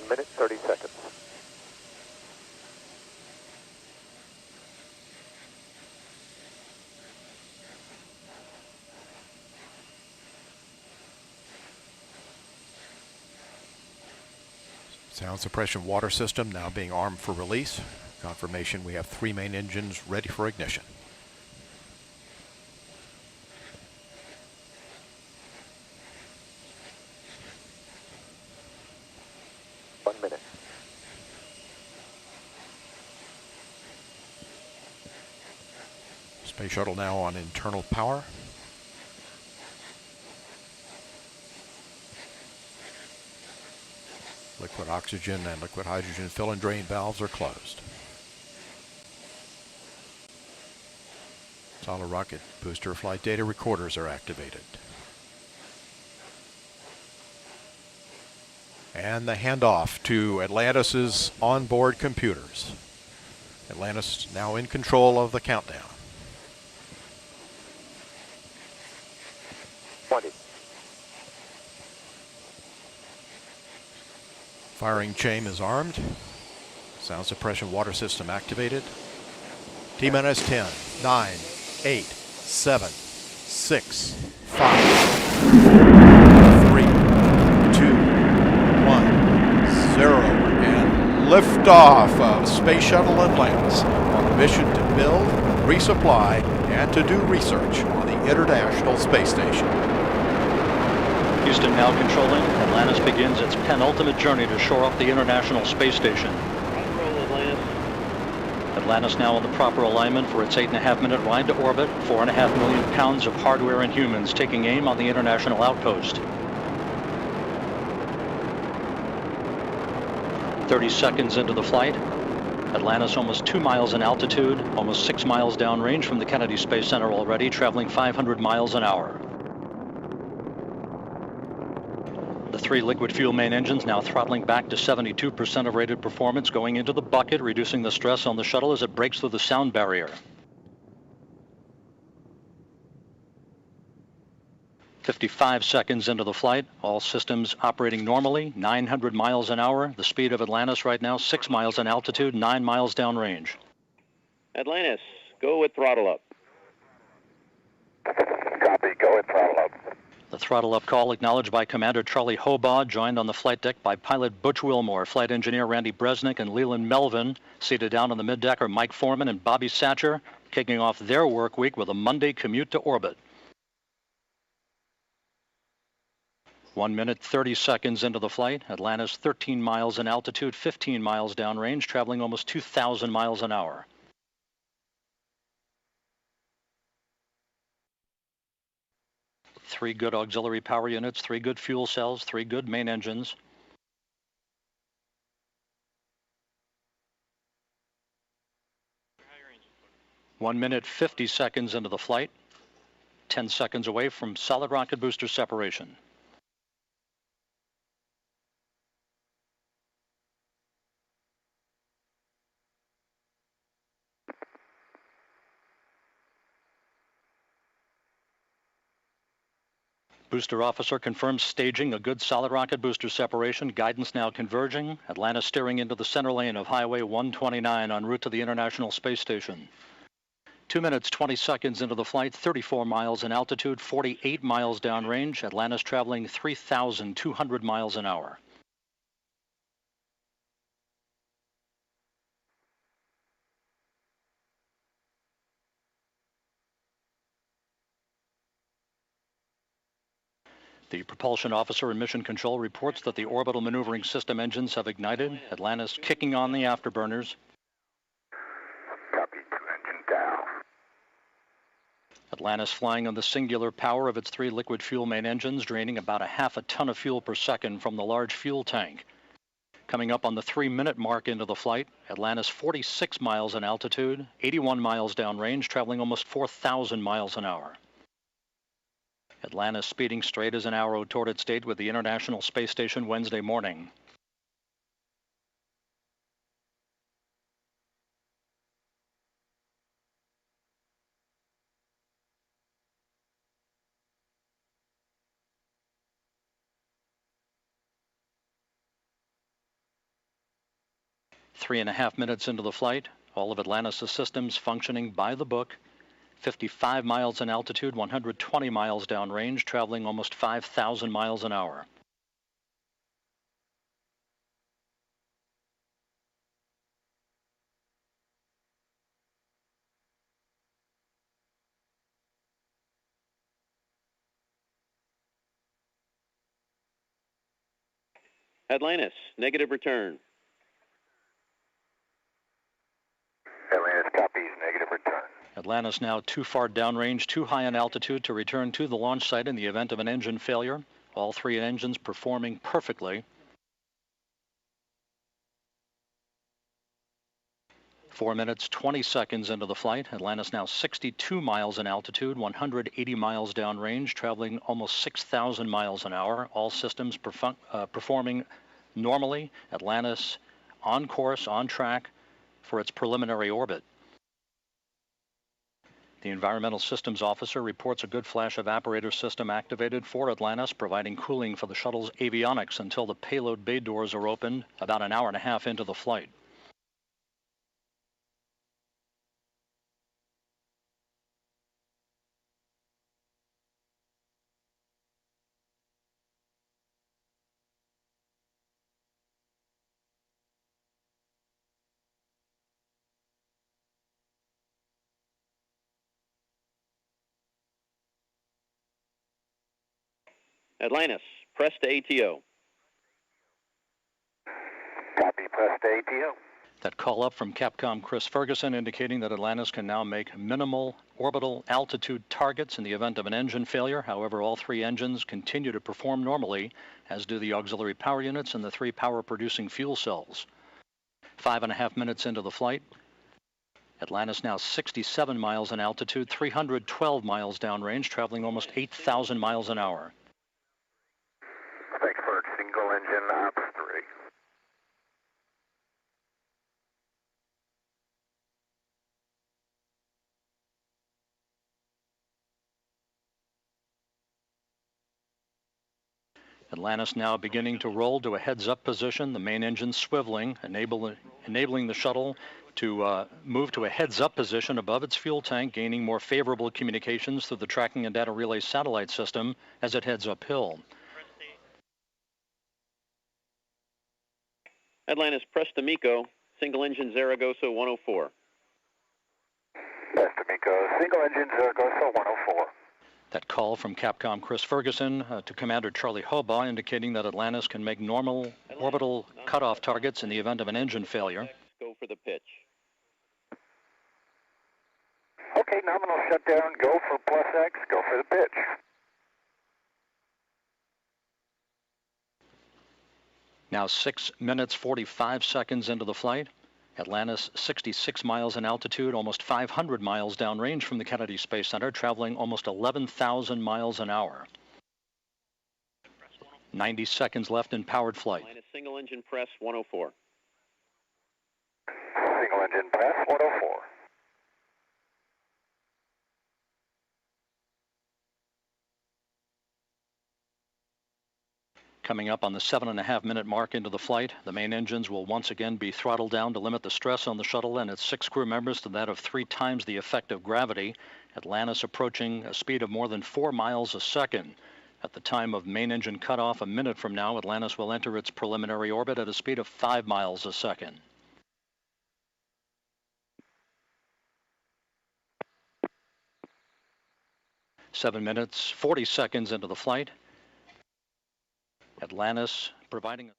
minute, 30 seconds. Sound suppression water system now being armed for release. Confirmation we have 3 main engines ready for ignition. Space shuttle now on internal power. Liquid oxygen and liquid hydrogen fill and drain valves are closed. Solid rocket booster flight data recorders are activated. And the handoff to Atlantis' onboard computers. Atlantis now in control of the countdown. 20. Firing chain is armed. Sound suppression water system activated. T-minus 10, 9, 8, 7, 6, 5, 3, 2, 1, 0. And liftoff of Space Shuttle Atlantis on a mission to build, resupply, and to do research on the International Space Station. Houston now controlling. Atlantis begins its penultimate journey to shore up the International Space Station. Atlantis now on the proper alignment for its 8.5-minute ride to orbit. 4.5 million pounds of hardware and humans taking aim on the International Outpost. 30 seconds into the flight. Atlantis almost 2 miles in altitude, almost 6 miles downrange from the Kennedy Space Center already, traveling 500 miles an hour. The 3 liquid fuel main engines now throttling back to 72% of rated performance, going into the bucket, reducing the stress on the shuttle as it breaks through the sound barrier. 55 seconds into the flight, all systems operating normally, 900 miles an hour. The speed of Atlantis right now, 6 miles in altitude, 9 miles downrange. Atlantis, go with throttle up. Copy, go with throttle up. The throttle up call acknowledged by Commander Charlie Hobaugh, joined on the flight deck by pilot Butch Wilmore, flight engineer Randy Bresnik, and Leland Melvin. Seated down on the middeck are Mike Foreman and Bobby Satcher, kicking off their work week with a Monday commute to orbit. 1 minute, 30 seconds into the flight. Atlantis 13 miles in altitude, 15 miles downrange, traveling almost 2,000 miles an hour. Three good auxiliary power units, 3 good fuel cells, 3 good main engines. One minute, 50 seconds into the flight. 10 seconds away from solid rocket booster separation. Booster officer confirms staging a good solid rocket booster separation. Guidance now converging. Atlantis steering into the center lane of Highway 129 en route to the International Space Station. 2 minutes, 20 seconds into the flight, 34 miles in altitude, 48 miles downrange. Atlantis traveling 3,200 miles an hour. The propulsion officer in mission control reports that the orbital maneuvering system engines have ignited. Atlantis kicking on the afterburners. Copy, 2 engine down. Atlantis flying on the singular power of its 3 liquid fuel main engines, draining about 0.5 ton of fuel per second from the large fuel tank. Coming up on the 3-minute mark into the flight, Atlantis 46 miles in altitude, 81 miles downrange, traveling almost 4,000 miles an hour. Atlantis speeding straight as an arrow toward its date with the International Space Station Wednesday morning. 3.5 minutes into the flight, all of Atlantis' systems functioning by the book. 55 miles in altitude, 120 miles downrange, traveling almost 5,000 miles an hour. Atlantis, negative return. Atlantis copies, negative return. Atlantis now too far downrange, too high in altitude to return to the launch site in the event of an engine failure. All three engines performing perfectly. 4 minutes, 20 seconds into the flight. Atlantis now 62 miles in altitude, 180 miles downrange, traveling almost 6,000 miles an hour. All systems performing normally. Atlantis on course, on track for its preliminary orbit. The Environmental Systems Officer reports a good flash evaporator system activated for Atlantis, providing cooling for the shuttle's avionics until the payload bay doors are opened about an hour and a half into the flight. Atlantis, press to ATO. Copy, press to ATO. That call up from Capcom Chris Ferguson indicating that Atlantis can now make minimal orbital altitude targets in the event of an engine failure. However, all three engines continue to perform normally, as do the auxiliary power units and the three power-producing fuel cells. 5.5 minutes into the flight, Atlantis now 67 miles in altitude, 312 miles downrange, traveling almost 8,000 miles an hour. Frankfurt, single engine ops 3. Atlantis now beginning to roll to a heads-up position, the main engine swiveling, enabling the shuttle to move to a heads-up position above its fuel tank, gaining more favorable communications through the tracking and data relay satellite system as it heads uphill. Atlantis, press to MECO, single engine Zaragoza 104. Press to MECO, single engine Zaragoza 104. That call from Capcom Chris Ferguson to Commander Charlie Hobaugh indicating that Atlantis can make normal orbital cutoff targets in the event of an engine failure. Go for the pitch. Okay, nominal shutdown, go for plus X, go for the pitch. Now 6 minutes, 45 seconds into the flight. Atlantis 66 miles in altitude, almost 500 miles downrange from the Kennedy Space Center, traveling almost 11,000 miles an hour. 90 seconds left in powered flight. Atlantis, single engine press 104. Single engine press 104. Coming up on the 7.5 minute mark into the flight, the main engines will once again be throttled down to limit the stress on the shuttle and its 6 crew members to that of 3 times the effect of gravity. Atlantis approaching a speed of more than 4 miles a second. At the time of main engine cutoff, a minute from now, Atlantis will enter its preliminary orbit at a speed of 5 miles a second. Seven minutes, 40 seconds into the flight. Atlantis providing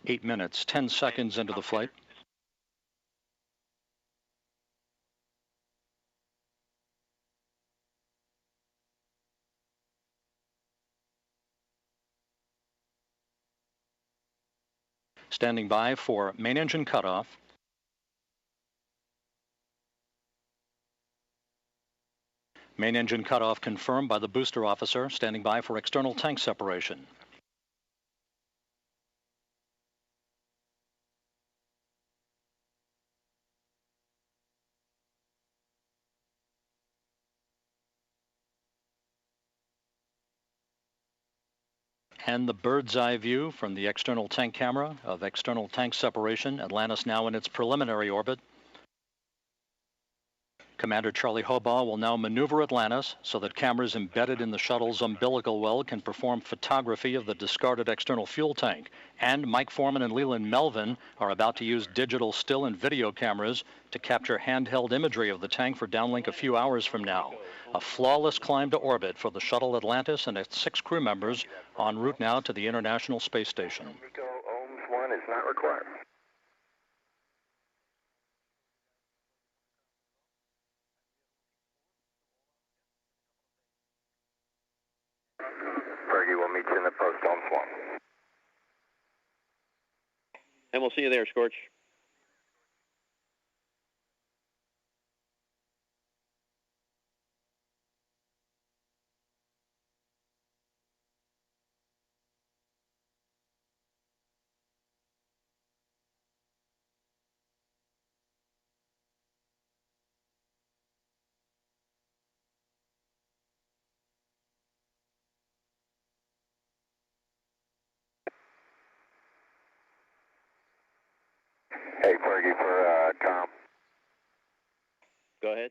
8 minutes, 10 seconds into the flight. Standing by for main engine cutoff. Main engine cutoff confirmed by the booster officer, standing by for external tank separation. And the bird's eye view from the external tank camera of external tank separation. Atlantis now in its preliminary orbit. Commander Charlie Hobaugh will now maneuver Atlantis so that cameras embedded in the shuttle's umbilical well can perform photography of the discarded external fuel tank. And Mike Foreman and Leland Melvin are about to use digital still and video cameras to capture handheld imagery of the tank for downlink a few hours from now. A flawless climb to orbit for the shuttle Atlantis and its 6 crew members en route now to the International Space Station. Nico, ohms 1 is not required. Fergie, we'll meet you in the post, ohms 1. And we'll see you there, Scorch. Hey, Fergie, for Tom. Go ahead.